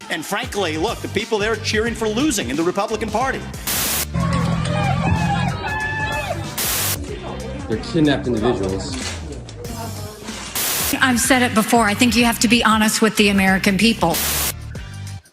And frankly, look, the people there are cheering for losing in the Republican Party. They're kidnapped individuals. I've said it before. I think you have to be honest with the American people.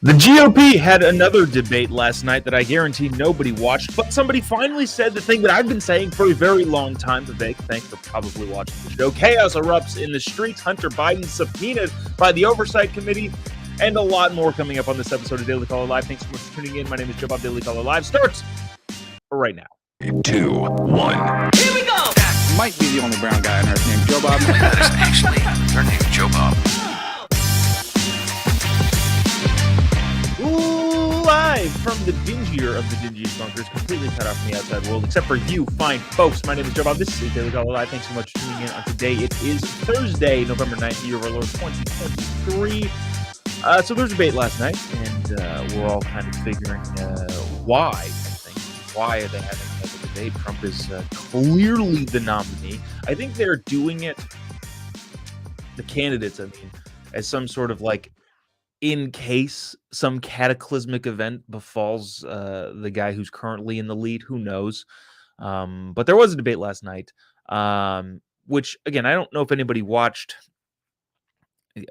The GOP had another debate last night that I guarantee nobody watched, but somebody finally said the thing that I've been saying for a very long time. Vivek, thanks for probably watching the show. Chaos erupts in the streets. Hunter Biden subpoenaed by the Oversight Committee, and a lot more coming up on this episode of Daily Caller Live. Thanks so much for tuning in. My name is Jobob. Daily Caller Live starts right now. 2, 1. Here we go! That might be the only brown guy on earth named Jobob. That is actually her name, Jobob. Live from the dingier of the dingiest bunkers, completely cut off from the outside world, except for you fine folks. My name is Jobob. This is Daily Caller Live. Thanks so much for tuning in on today. It is Thursday, November 9th, year of our Lord 2023. So there's a debate last night, and we're all kind of figuring why, I think. Why are they having another debate? Trump is clearly the nominee. I think they're doing it, the candidates, I mean, as some sort of like, in case some cataclysmic event befalls the guy who's currently in the lead, who knows? But there was a debate last night, which again, I don't know if anybody watched.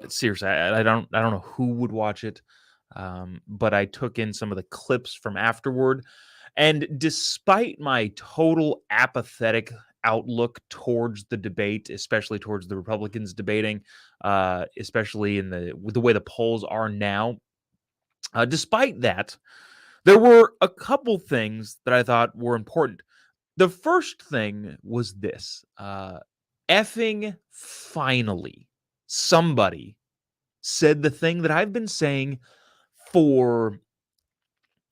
Seriously, I don't know who would watch it, but I took in some of the clips from afterward, and despite my total apathetic outlook towards the debate, especially towards the Republicans debating, especially with the way the polls are now. Despite that, there were a couple things that I thought were important. The first thing was this: effing finally, somebody said the thing that I've been saying for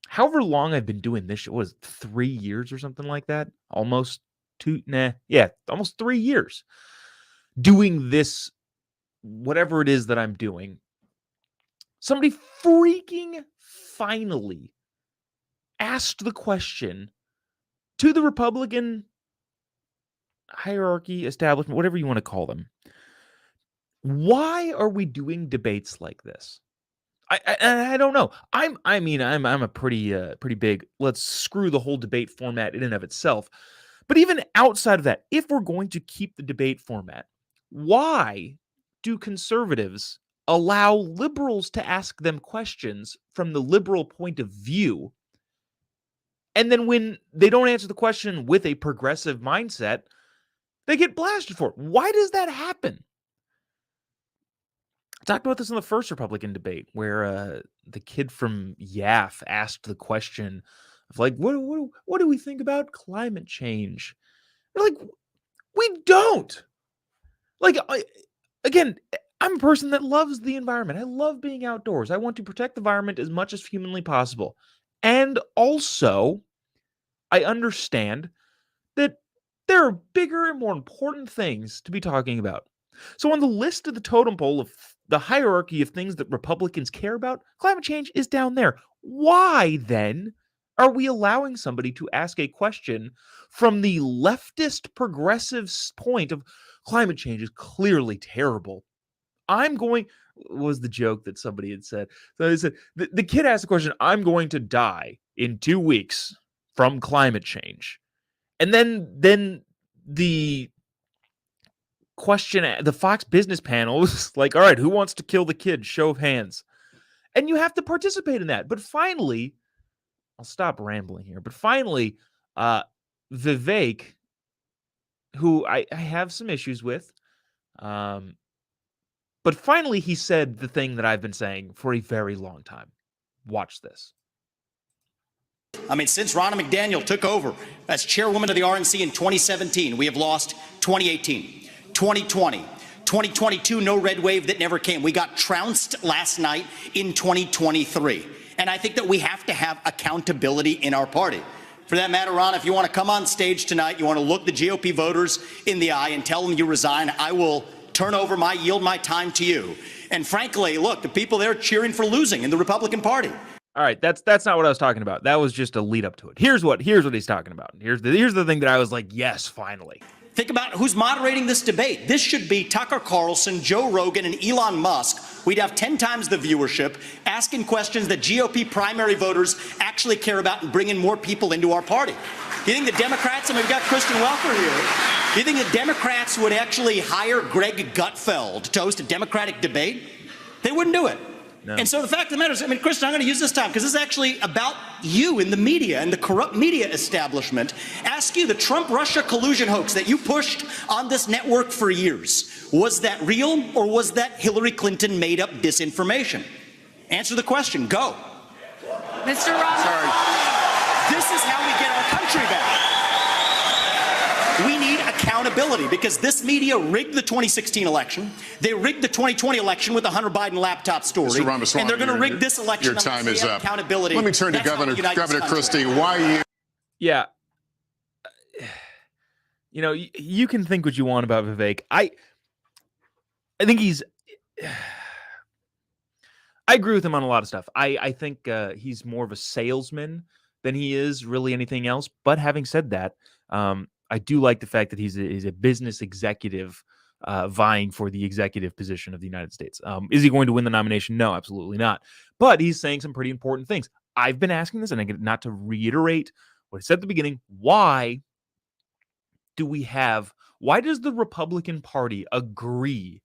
however long I've been doing this show. Was 3 years or something like that? Almost 3 years doing this, whatever it is that I'm doing. Somebody freaking finally asked the question to the Republican hierarchy, establishment, whatever you want to call them. Why are we doing debates like this? I don't know. I'm a pretty big, let's screw the whole debate format in and of itself. But even outside of that, if we're going to keep the debate format, why do conservatives allow liberals to ask them questions from the liberal point of view? And then when they don't answer the question with a progressive mindset, they get blasted for it. Why does that happen? I talked about this in the first Republican debate where the kid from YAF asked the question of like, what do we think about climate change? They're like, we don't. Like, again, I'm a person that loves the environment. I love being outdoors. I want to protect the environment as much as humanly possible. And also, I understand that there are bigger and more important things to be talking about. So on the list of the totem pole of the hierarchy of things that Republicans care about, climate change is down there. Why then are we allowing somebody to ask a question from the leftist progressive point of climate change is clearly terrible? Was the joke that somebody had said. So they said, the kid asked the question, I'm going to die in 2 weeks from climate change. And then the question, the Fox Business panel was like, all right, who wants to kill the kid? Show of hands. And you have to participate in that. But finally, I'll stop rambling here. But finally, Vivek, who I have some issues with, but finally he said the thing that I've been saying for a very long time. Watch this. I mean, since Ronna McDaniel took over as chairwoman of the RNC in 2017, we have lost 2018, 2020, 2022, no red wave that never came. We got trounced last night in 2023. And I think that we have to have accountability in our party. For that matter, Ron, if you want to come on stage tonight, you want to look the GOP voters in the eye and tell them you resign, I will yield my time to you. And frankly, look, the people there cheering for losing in the Republican Party. All right, that's not what I was talking about. That was just a lead up to it. Here's what he's talking about. Here's the thing that I was like, yes, finally. Think about who's moderating this debate. This should be Tucker Carlson, Joe Rogan, and Elon Musk. We'd have 10 times the viewership, asking questions that GOP primary voters actually care about and bringing more people into our party. You think the Democrats, and we've got Kristen Welker here, you think the Democrats would actually hire Greg Gutfeld to host a Democratic debate? They wouldn't do it. No. And so the fact of the matter is, I mean, Kristen, I'm going to use this time because this is actually about you in the media and the corrupt media establishment. Ask you, the Trump-Russia collusion hoax that you pushed on this network for years, was that real or was that Hillary Clinton made up disinformation? Answer the question. Go. Mr. Roberts. Sorry. This is how we get our country back. We need accountability because this media rigged the 2016 election. They rigged the 2020 election with the Hunter Biden laptop story. Mr. Ramaswamy, and they're going to rig this election. Your time is up. Accountability. Let me turn to Governor Christie. Why you? Yeah. You know, you can think what you want about Vivek. I think I agree with him on a lot of stuff. I think he's more of a salesman than he is really anything else. But having said that, I do like the fact that he's a business executive vying for the executive position of the United States. Is he going to win the nomination? No, absolutely not. But he's saying some pretty important things. I've been asking this, and I get not to reiterate what I said at the beginning. Why does the Republican Party agree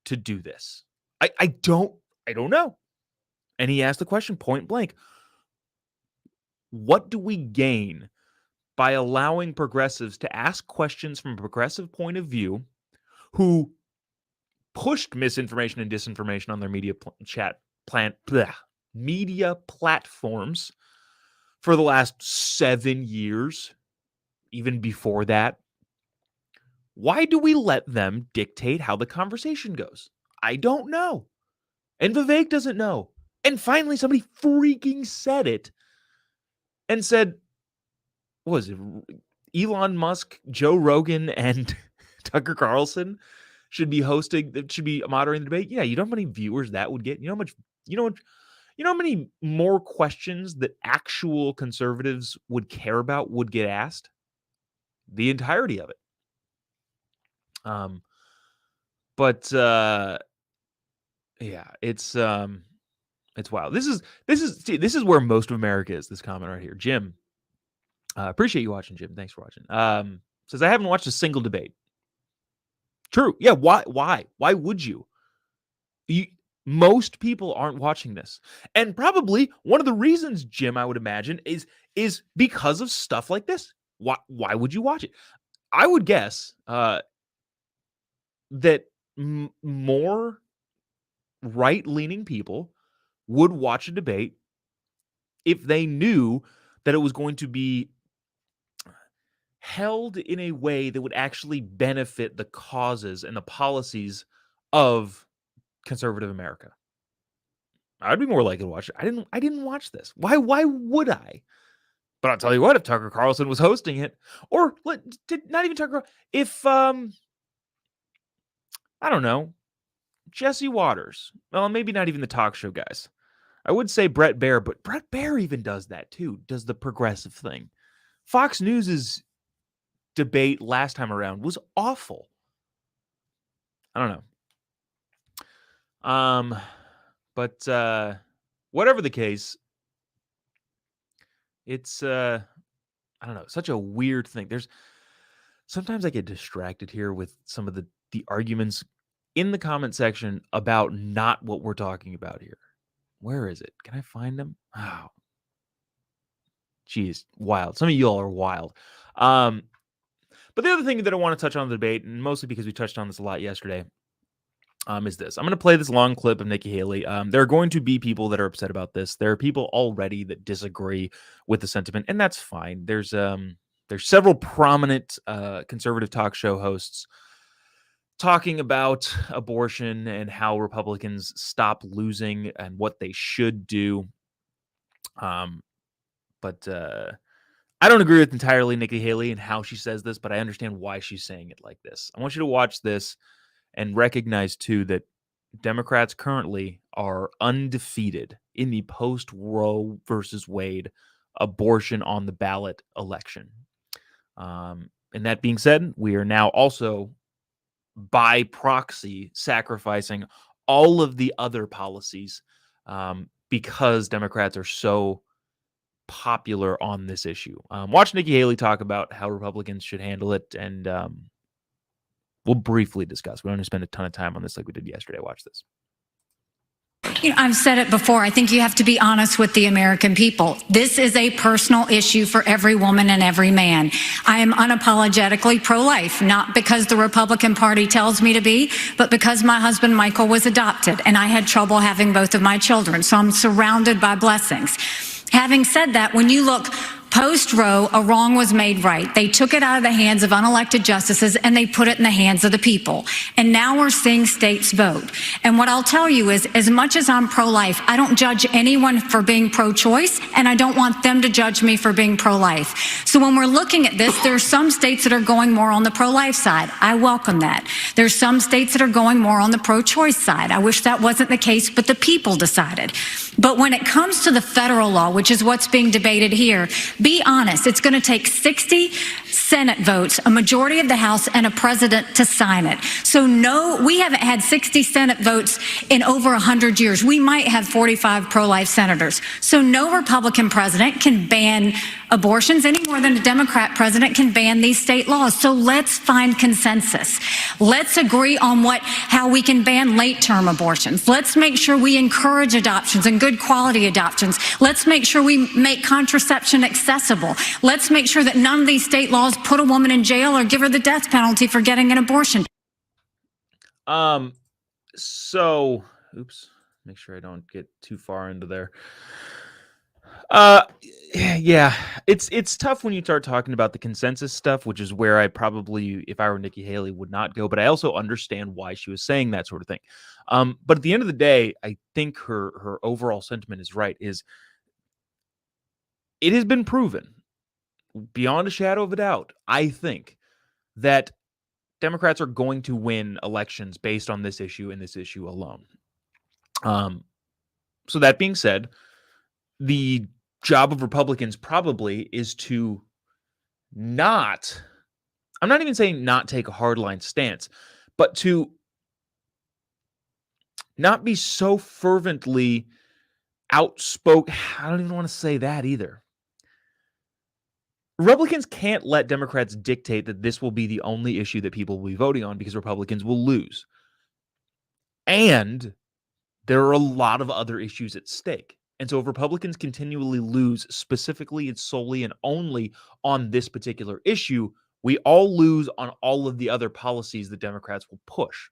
to do this? I don't know. And he asked the question point blank. What do we gain by allowing progressives to ask questions from a progressive point of view who pushed misinformation and disinformation on their media platforms for the last 7 years, even before that? Why do we let them dictate how the conversation goes? I don't know. And Vivek doesn't know. And finally, somebody freaking said it and said, what was it? Elon Musk, Joe Rogan, and Tucker Carlson should be moderating the debate. Yeah, you know how many viewers that would get? You know how many more questions that actual conservatives would care about would get asked? The entirety of it. Yeah, it's wild. This is where most of America is. This comment right here, Jim. Appreciate you watching, Jim. Thanks for watching. Says I haven't watched a single debate. True. Yeah. Why? Why would you? Most people aren't watching this, and probably one of the reasons, Jim, I would imagine, is because of stuff like this. Why would you watch it? I would guess that more right-leaning people would watch a debate if they knew that it was going to be held in a way that would actually benefit the causes and the policies of conservative America. I'd be more likely to watch it. I didn't watch this. Why would I? But I'll tell you what, if Tucker Carlson was hosting it, or not even Tucker, if I don't know, Jesse Waters, well, maybe not even the talk show guys. I would say Brett Baer, but Brett Baer even does that too, does the progressive thing. Fox News's debate last time around was awful. I don't know. But whatever the case, it's I don't know, such a weird thing. Sometimes I get distracted here with some of the arguments in the comment section about not what we're talking about here. Where is it? Can I find them? Oh, geez, wild. Some of you all are wild. But the other thing that I want to touch on the debate, and mostly because we touched on this a lot yesterday, is this. I'm going to play this long clip of Nikki Haley. There are going to be people that are upset about this. There are people already that disagree with the sentiment, and that's fine. There's several prominent conservative talk show hosts talking about abortion and how Republicans stop losing and what they should do. But I don't agree with entirely Nikki Haley and how she says this, but I understand why she's saying it like this. I want you to watch this and recognize, too, that Democrats currently are undefeated in the post-Roe versus Wade abortion on the ballot election. And that being said, we are now also by proxy sacrificing all of the other policies because Democrats are so popular on this issue. Watch Nikki Haley talk about how Republicans should handle it, and we'll briefly discuss. We don't want to spend a ton of time on this like we did yesterday. Watch this. I've said it before. I think you have to be honest with the American people. This is a personal issue for every woman and every man. I am unapologetically pro-life, not because the Republican Party tells me to be, but because my husband Michael was adopted and I had trouble having both of my children. So I'm surrounded by blessings. Having said that, when you look post-Roe, a wrong was made right. They took it out of the hands of unelected justices and they put it in the hands of the people. And now we're seeing states vote. And what I'll tell you is, as much as I'm pro-life, I don't judge anyone for being pro-choice, and I don't want them to judge me for being pro-life. So when we're looking at this, there are some states that are going more on the pro-life side. I welcome that. There's some states that are going more on the pro-choice side. I wish that wasn't the case, but the people decided. But when it comes to the federal law, which is what's being debated here, be honest, it's going to take 60 Senate votes, a majority of the House, and a president to sign it. So no, we haven't had 60 Senate votes in over 100 years. We might have 45 pro-life senators. So no Republican president can ban abortions any more than a Democrat president can ban these state laws. So let's find consensus. Let's agree on how we can ban late-term abortions. Let's make sure we encourage adoptions and good quality adoptions. Let's make sure we make contraception accessible. Let's make sure that none of these state laws put a woman in jail or give her the death penalty for getting an abortion. So, oops, make sure I don't get too far into there. Yeah, it's tough when you start talking about the consensus stuff, which is where I probably, if I were Nikki Haley, would not go. But I also understand why she was saying that sort of thing. But at the end of the day, I think her overall sentiment is right. It has been proven beyond a shadow of a doubt, I think, that Democrats are going to win elections based on this issue and this issue alone. So that being said, the job of Republicans probably is to I'm not even saying not take a hardline stance, but to not be so fervently outspoken. I don't even want to say that either. Republicans can't let Democrats dictate that this will be the only issue that people will be voting on, because Republicans will lose. And there are a lot of other issues at stake. And so if Republicans continually lose specifically and solely and only on this particular issue, we all lose on all of the other policies that Democrats will push.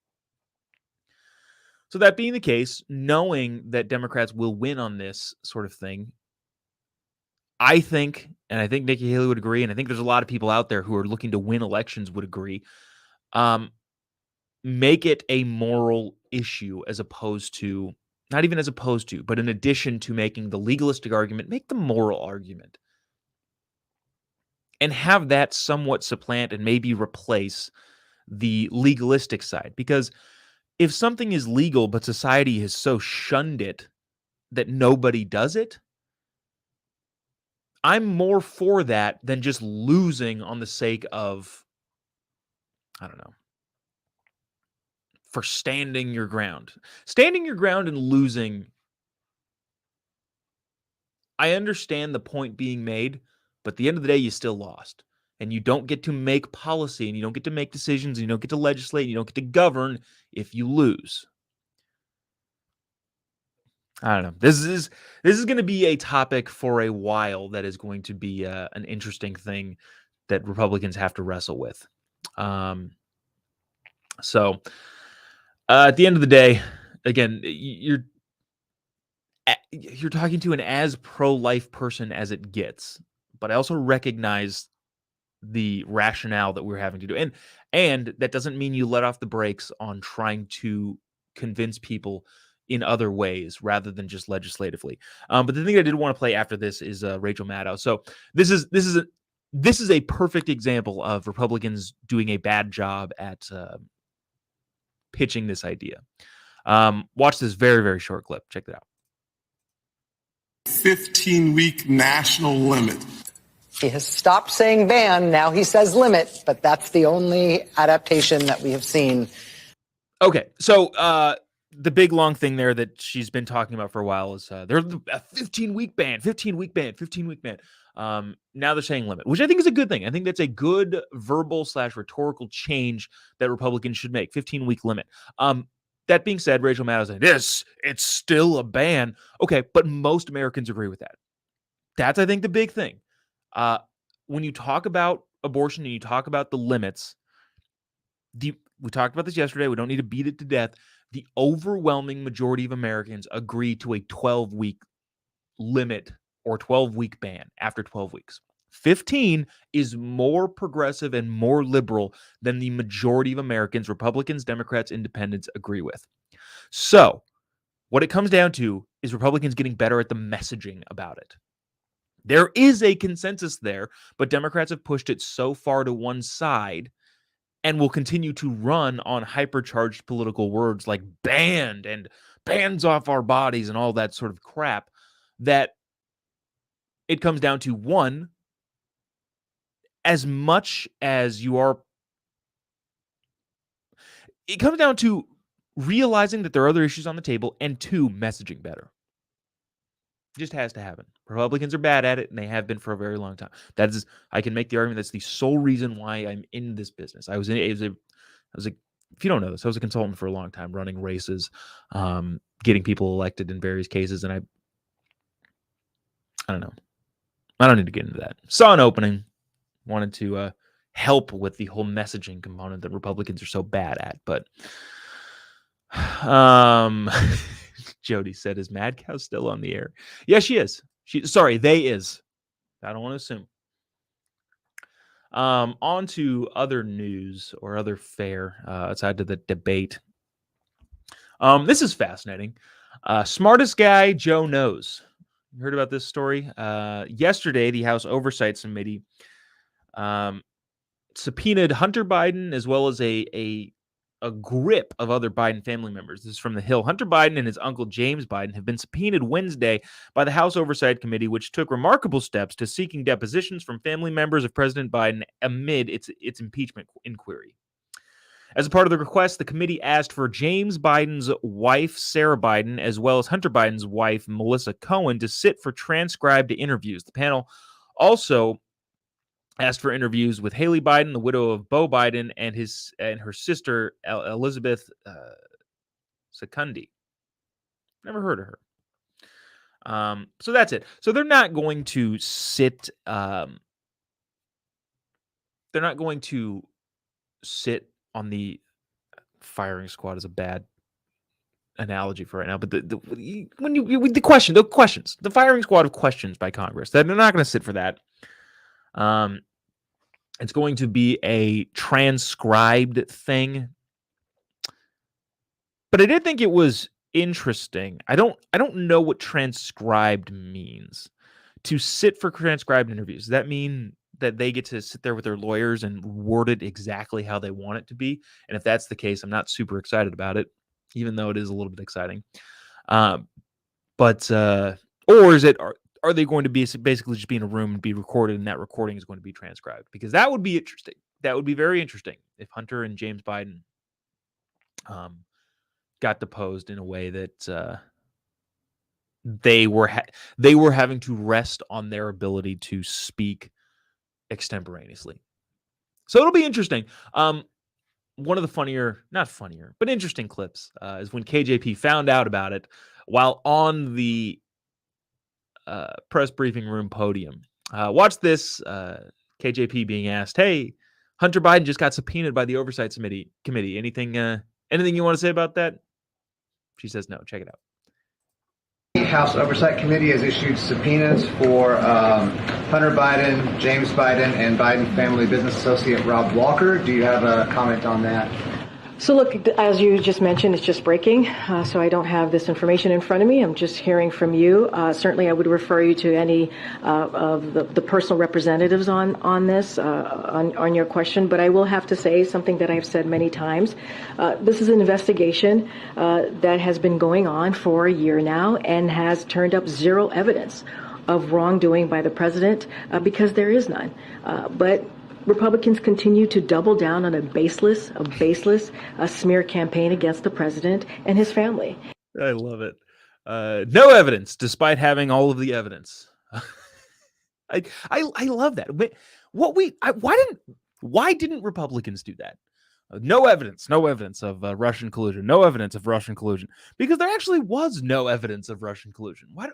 So that being the case, knowing that Democrats will win on this sort of thing, I think Nikki Haley would agree, and I think there's a lot of people out there who are looking to win elections would agree, make it a moral issue as opposed to, not even as opposed to, but in addition to making the legalistic argument, make the moral argument. And have that somewhat supplant and maybe replace the legalistic side. Because if something is legal, but society has so shunned it that nobody does it, I'm more for that than just losing on the sake of, I don't know, for standing your ground. Standing your ground and losing, I understand the point being made, but at the end of the day, you still lost. And you don't get to make policy, and you don't get to make decisions, and you don't get to legislate, and you don't get to govern if you lose. I don't know. This is going to be a topic for a while that is going to be an interesting thing that Republicans have to wrestle with. So at the end of the day, again, you're talking to an as pro-life person as it gets, but I also recognize the rationale that we're having to do. And that doesn't mean you let off the brakes on trying to convince people in other ways rather than just legislatively. But the thing I did want to play after this is Rachel Maddow. So this is a perfect example of Republicans doing a bad job at pitching this idea. Watch this very, very short clip. Check it out. 15-week national limit. He has stopped saying ban. Now he says limit, but that's the only adaptation that we have seen. Okay, so the big long thing there that she's been talking about for a while is they're a 15-week ban, 15-week ban, 15-week ban. Now they're saying limit, which I think is a good thing. I think that's a good verbal/rhetorical change that Republicans should make. 15-week limit. That being said, Rachel Maddow's like, it's still a ban. Okay, but most Americans agree with that. That's, I think, the big thing. When you talk about abortion and you talk about the limits, we talked about this yesterday. We don't need to beat it to death. The overwhelming majority of Americans agree to a 12-week limit or 12-week ban after 12 weeks. 15 is more progressive and more liberal than the majority of Americans, Republicans, Democrats, Independents, agree with. So what it comes down to is Republicans getting better at the messaging about it. There is a consensus there, but Democrats have pushed it so far to one side and will continue to run on hypercharged political words like banned and bans off our bodies and all that sort of crap, that it comes down to, one, as much as you are, it comes down to realizing that there are other issues on the table, and two, messaging better. It just has to happen. Republicans are bad at it, and they have been for a very long time. That is, I can make the argument that's the sole reason why I'm in this business. I was if you don't know this, I was a consultant for a long time, running races, getting people elected in various cases, and I don't know. I don't need to get into that. Saw an opening, wanted to help with the whole messaging component that Republicans are so bad at, but Jody said, "Is Mad Cow still on the air?" Yeah, she is. They is. I don't want to assume. On to other news or other fare outside of the debate. This is fascinating. Smartest guy Joe knows. You heard about this story? Yesterday, the House Oversight Committee subpoenaed Hunter Biden as well as a grip of other Biden family members. This is from The Hill. Hunter Biden and his uncle James Biden have been subpoenaed Wednesday by the House Oversight Committee, which took remarkable steps to seeking depositions from family members of President Biden amid its impeachment inquiry. As a part of the request, the committee asked for James Biden's wife, Sarah Biden, as well as Hunter Biden's wife, Melissa Cohen, to sit for transcribed interviews. The panel also asked for interviews with Haley Biden, the widow of Beau Biden, and her sister, Elizabeth Secundi. Never heard of her. So that's it. So they're not going to sit. They're not going to sit on the firing squad is a bad analogy for right now, but the questions, the firing squad of questions by Congress, they're not going to sit for that. It's going to be a transcribed thing, but I did think it was interesting. I don't know what transcribed means. To sit for transcribed interviews, does that mean that they get to sit there with their lawyers and word it exactly how they want it to be? And if that's the case, I'm not super excited about it, even though it is a little bit exciting. Or is it, are they going to be basically just be in a room and be recorded, and that recording is going to be transcribed? Because that would be interesting. That would be very interesting if Hunter and James Biden got deposed in a way that they were having to rest on their ability to speak extemporaneously. So it'll be interesting. One of the not funnier, but interesting clips is when KJP found out about it while on the press briefing room podium. Watch this. KJP being asked, "Hey, Hunter Biden just got subpoenaed by the Oversight Committee. Anything you want to say about that?" She says no. Check it out. The House Oversight Committee has issued subpoenas for Hunter Biden, James Biden, and Biden family business associate Rob Walker. Do you have a comment on that? So look, as you just mentioned, it's just breaking, so I don't have this information in front of me. I'm just hearing from you. Certainly, I would refer you to any of the personal representatives on this, on your question. But I will have to say something that I've said many times. This is an investigation that has been going on for a year now and has turned up zero evidence of wrongdoing by the president because there is none. But Republicans continue to double down on a baseless smear campaign against the president and his family. I love it. No evidence, despite having all of the evidence. I love that. Why didn't Republicans do that? No evidence of Russian collusion. No evidence of Russian collusion, because there actually was no evidence of Russian collusion. Why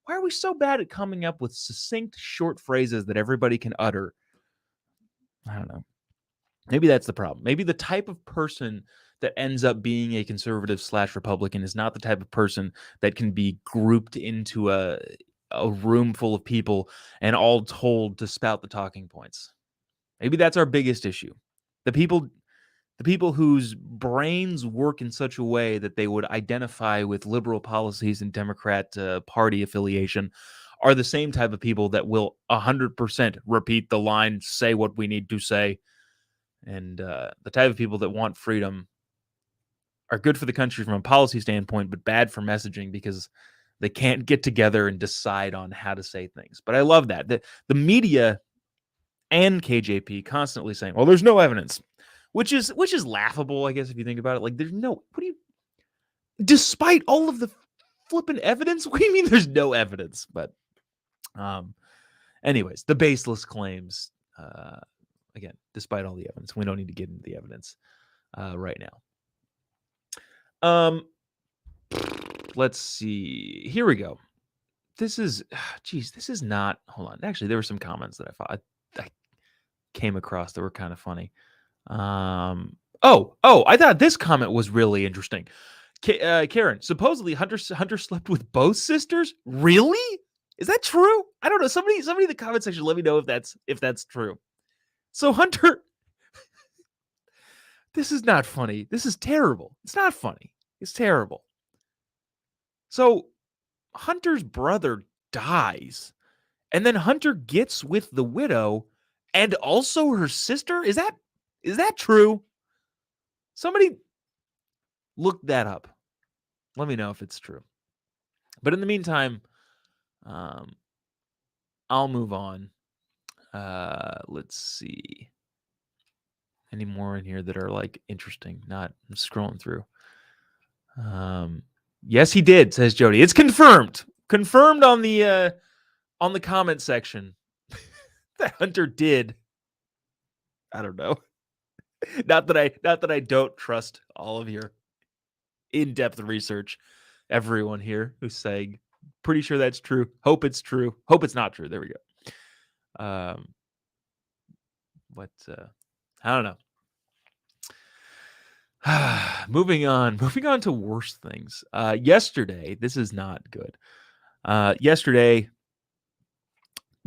are we so bad at coming up with succinct, short phrases that everybody can utter? I don't know. Maybe that's the problem. Maybe the type of person that ends up being a conservative / Republican is not the type of person that can be grouped into a room full of people and all told to spout the talking points. Maybe that's our biggest issue. The people whose brains work in such a way that they would identify with liberal policies and Democrat party affiliation are the same type of people that will 100% repeat the line, say what we need to say. And the type of people that want freedom are good for the country from a policy standpoint, but bad for messaging because they can't get together and decide on how to say things. But I love that. The media and KJP constantly saying, well, there's no evidence, which is laughable, I guess, if you think about it. Like, despite all of the flipping evidence, what do you mean there's no evidence? But anyways, the baseless claims, again, despite all the evidence, we don't need to get into the evidence right now. Let's see. Here we go. This is not, hold on. Actually, there were some comments that I came across that were kind of funny. I thought this comment was really interesting. Karen, supposedly Hunter slept with both sisters. Really? Is that true? I don't know. Somebody in the comment section, let me know if that's true. So Hunter, this is not funny. This is terrible. It's not funny. It's terrible. So Hunter's brother dies, and then Hunter gets with the widow and also her sister. Is that true? Somebody look that up. Let me know if it's true. But in the meantime, I'll move on. Let's see. Any more in here that are like interesting? Not, I'm scrolling through. Yes, he did, says Jody. It's confirmed. Confirmed on the comment section that Hunter did. I don't know. Not that I don't trust all of your in-depth research. Everyone here who's saying, pretty sure that's true. Hope it's true. Hope it's not true. There we go. But I don't know. Moving on to worse things. Yesterday, this is not good. Yesterday,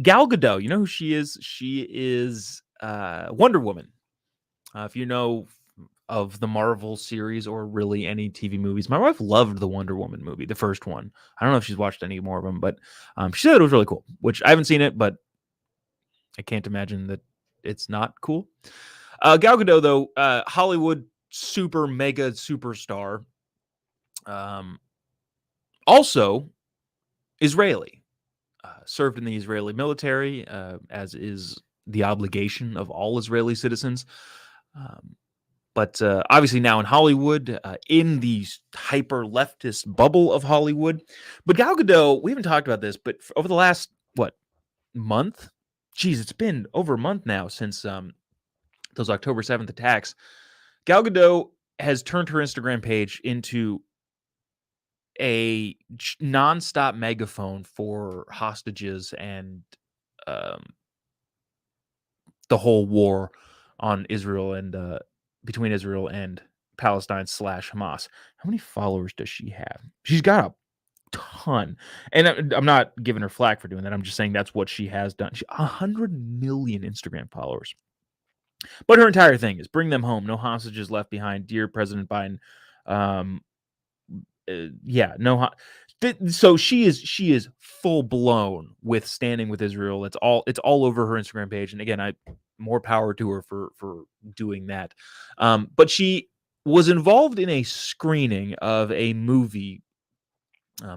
Gal Gadot, you know who she is? She is Wonder Woman. If you know of the Marvel series or really any TV movies, my wife loved the Wonder Woman movie, the first one. I don't know if she's watched any more of them, but she said it was really cool, which I haven't seen it, but I can't imagine that it's not cool. Gal Gadot, though, Hollywood super mega superstar, also Israeli, served in the Israeli military, as is the obligation of all Israeli citizens. But obviously now in Hollywood, in the hyper leftist bubble of Hollywood. But Gal Gadot, we haven't talked about this, but over the last month? Geez, it's been over a month now since those October 7th attacks. Gal Gadot has turned her Instagram page into a nonstop megaphone for hostages and the whole war on Israel and between Israel and Palestine / Hamas. How many followers does she have? She's got a ton. And I'm not giving her flack for doing that. I'm just saying that's what she has done. She 100 million Instagram followers. But her entire thing is bring them home. No hostages left behind. Dear President Biden. So she is full blown with standing with Israel. It's all over her Instagram page. And again, more power to her for doing that. But she was involved in a screening of a movie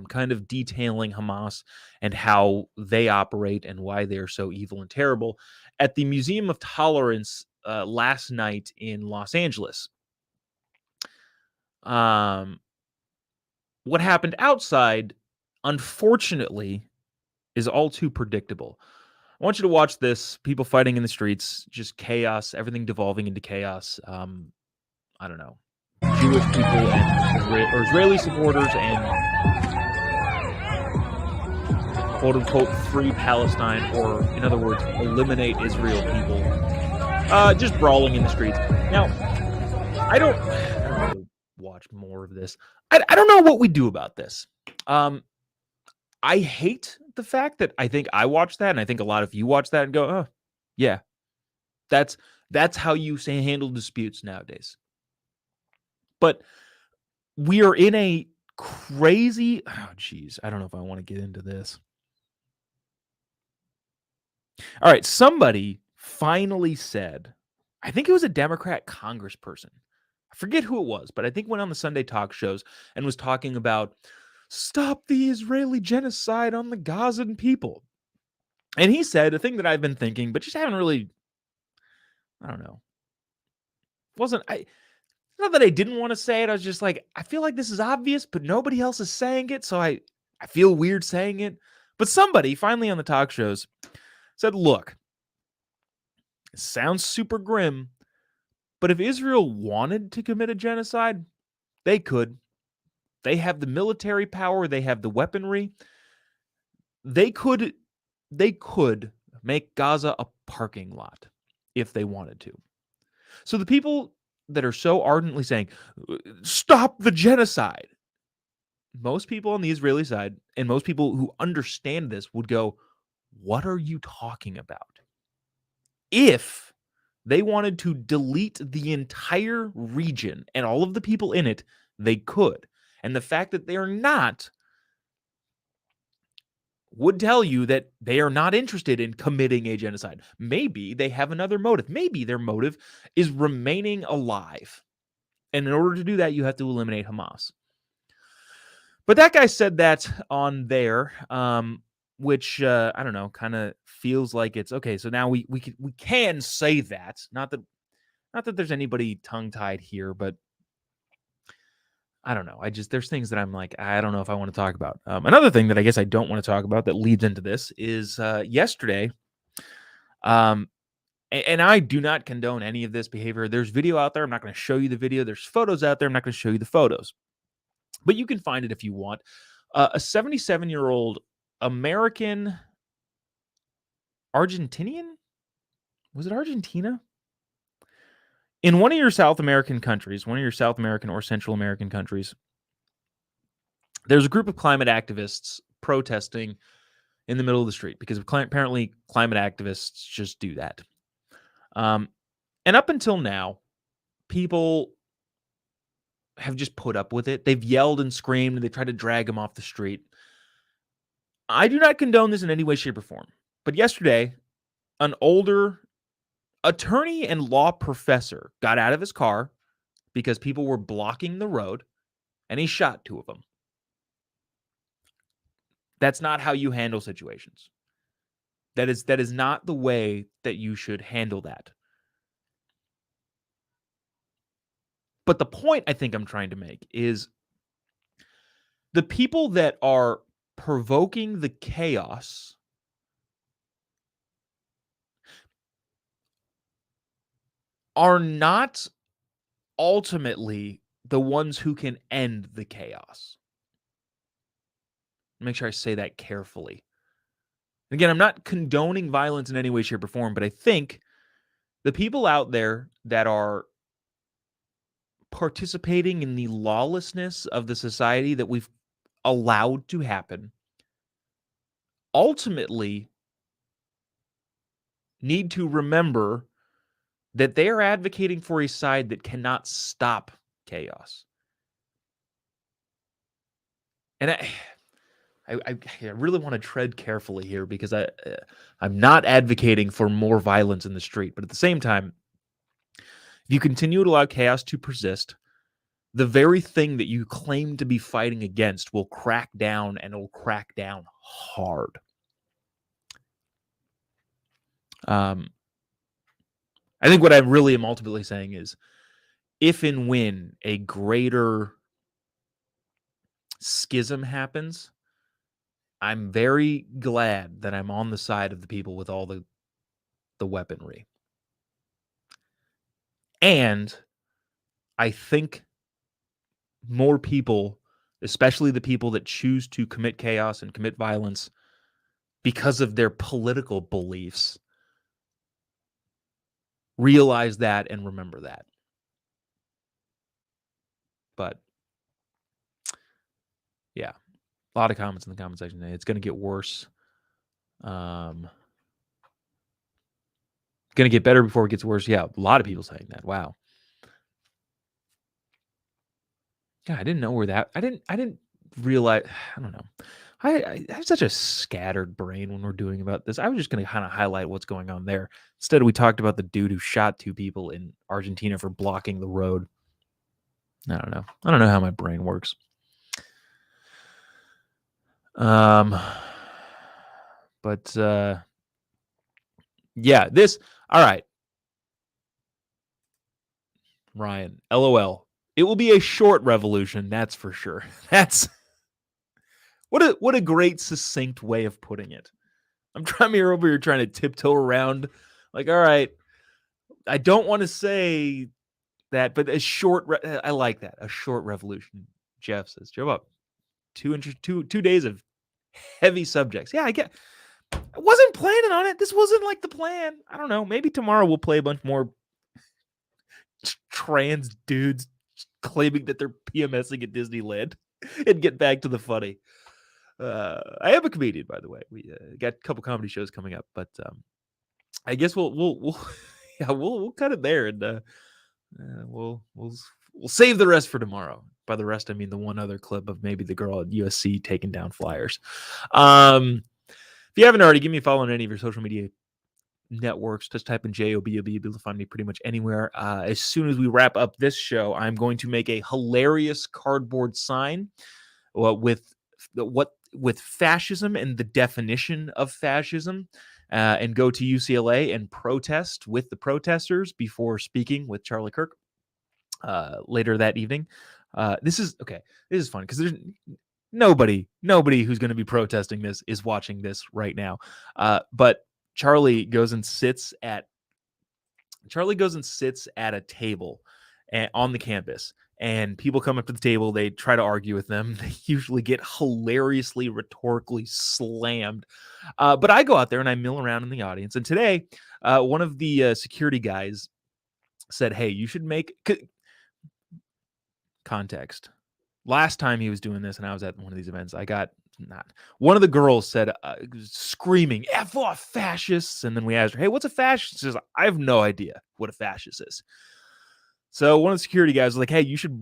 kind of detailing Hamas and how they operate and why they are so evil and terrible at the Museum of Tolerance last night in Los Angeles. What happened outside, unfortunately, is all too predictable. I want you to watch this. People fighting in the streets, just chaos, everything devolving into chaos. I don't know. Jewish people and Israeli supporters and quote unquote free Palestine, or in other words, eliminate Israel people, just brawling in the streets. Now, I don't really watch more of this. I don't know what we do about this. I hate the fact that I think I watch that, and I think a lot of you watch that and go, "Oh, yeah, that's how you handle disputes nowadays." But we are in a crazy. Oh, geez, I don't know if I want to get into this. All right, somebody finally said, I think it was a Democrat congressperson. I forget who it was, but I think went on the Sunday talk shows and was talking about stop the Israeli genocide on the Gazan people. And he said a thing that I've been thinking, but just haven't really, I don't know. Not that I didn't want to say it. I was just like, I feel like this is obvious, but nobody else is saying it. So I feel weird saying it. But somebody finally on the talk shows said, look, it sounds super grim, but if Israel wanted to commit a genocide, they could. They have the military power. They have the weaponry. They could make Gaza a parking lot if they wanted to. So the people that are so ardently saying, stop the genocide, most people on the Israeli side and most people who understand this would go, what are you talking about? If they wanted to delete the entire region and all of the people in it, they could. And the fact that they are not would tell you that they are not interested in committing a genocide. Maybe they have another motive. Maybe their motive is remaining alive. And in order to do that, you have to eliminate Hamas. But that guy said that on there, which I don't know, kind of feels like it's okay. So now we can say that. Not that there's anybody tongue-tied here, but I don't know. There's things that I'm like, I don't know if I want to talk about. Another thing that I guess I don't want to talk about that leads into this is yesterday. And I do not condone any of this behavior. There's video out there. I'm not going to show you the video. There's photos out there. I'm not going to show you the photos, but you can find it if you want. A 77-year-old American Argentinian? Was it Argentina? In one of your South American countries, one of your South American or Central American countries, there's a group of climate activists protesting in the middle of the street because apparently climate activists just do that. And up until now, people have just put up with it. They've yelled and screamed and they tried to drag them off the street. I do not condone this in any way, shape, or form. But yesterday, an older attorney and law professor got out of his car because people were blocking the road, and he shot two of them. That's not how you handle situations. That is not the way that you should handle that. But the point I think I'm trying to make is the people that are provoking the chaos are not ultimately the ones who can end the chaos. Make sure I say that carefully. Again, I'm not condoning violence in any way, shape, or form, but I think the people out there that are participating in the lawlessness of the society that we've allowed to happen ultimately need to remember that they are advocating for a side that cannot stop chaos. And I really want to tread carefully here because I'm not advocating for more violence in the street. But at the same time, if you continue to allow chaos to persist, the very thing that you claim to be fighting against will crack down, and it will crack down hard. I think what I really am ultimately saying is, if and when a greater schism happens, I'm very glad that I'm on the side of the people with all the weaponry. And I think more people, especially the people that choose to commit chaos and commit violence because of their political beliefs, realize that and remember that. But yeah, a lot of comments in the comment section today. It's going to get worse. Going to get better before it gets worse. Yeah, a lot of people saying that. Wow. Yeah, I didn't know where that. I didn't realize. I don't know. I have such a scattered brain when we're doing about this. I was just going to kind of highlight what's going on there. Instead, we talked about the dude who shot 2 people in Argentina for blocking the road. I don't know. I don't know how my brain works. But yeah, this. All right, Ryan. LOL. It will be a short revolution, that's for sure. That's what a great succinct way of putting it. I'm trying to over here trying to tiptoe around. Like, all right, I don't want to say that, but a short. I like that. A short revolution. Jeff says, Jobob, 2 days of heavy subjects. Yeah, I get. I wasn't planning on it. This wasn't like the plan. I don't know. Maybe tomorrow we'll play a bunch more trans dudes claiming that they're PMSing at Disneyland and get back to the funny. I am a comedian, by the way. We got a couple comedy shows coming up, but I guess we'll cut it there, and we'll save the rest for tomorrow. By the rest, I mean the one other clip of maybe the girl at USC taking down flyers. If you haven't already, give me a follow on any of your social media networks. Just type in Jobob. You'll be able to find me pretty much anywhere. As soon as we wrap up this show, I'm going to make a hilarious cardboard sign with fascism and the definition of fascism, and go to UCLA and protest with the protesters before speaking with Charlie Kirk later that evening. This is fun because there's nobody who's going to be protesting this is watching this right now. But Charlie goes and sits at a table on the campus, and people come up to the table. They try to argue with them. They usually get hilariously, rhetorically slammed. But I go out there and I mill around in the audience. And today, one of the security guys said, "Hey, you should make context." Last time he was doing this, and I was at one of these events, one of the girls said, screaming, "F off fascists!" And then we asked her, "Hey, what's a fascist?" She says, "I have no idea what a fascist is." So one of the security guys was like, "Hey, you should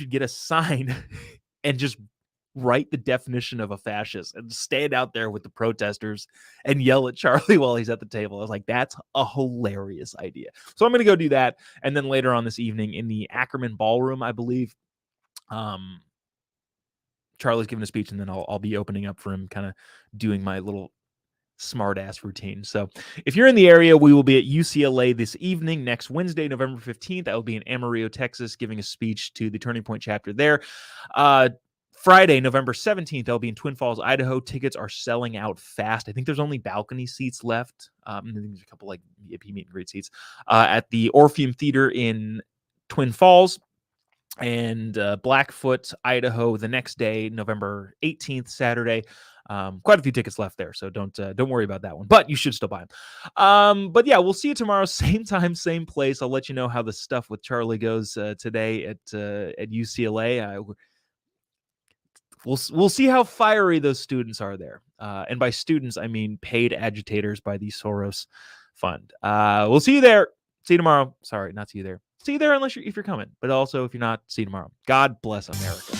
get a sign and just write the definition of a fascist and stand out there with the protesters and yell at Charlie while he's at the table." I was like, that's a hilarious idea. So I'm going to go do that. And then later on this evening in the Ackerman Ballroom, I believe, Charlie's giving a speech, and then I'll be opening up for him, kind of doing my little smart ass routine. So if you're in the area, we will be at UCLA this evening, next Wednesday, November 15th. I will be in Amarillo, Texas, giving a speech to the Turning Point chapter there. Friday, November 17th, I'll be in Twin Falls, Idaho. Tickets are selling out fast. I think there's only balcony seats left. I think there's a couple like VIP meet and greet seats at the Orpheum Theater in Twin Falls. And Blackfoot, Idaho, the next day, November 18th, Saturday. Quite a few tickets left there, so don't worry about that one. But you should still buy them. But yeah, we'll see you tomorrow, same time, same place. I'll let you know how the stuff with Charlie goes today at UCLA. We'll see how fiery those students are there. And by students, I mean paid agitators by the Soros Fund. We'll see you there. See you tomorrow. Sorry, not see you there. See you there if you're coming. But also, if you're not, see you tomorrow. God bless America.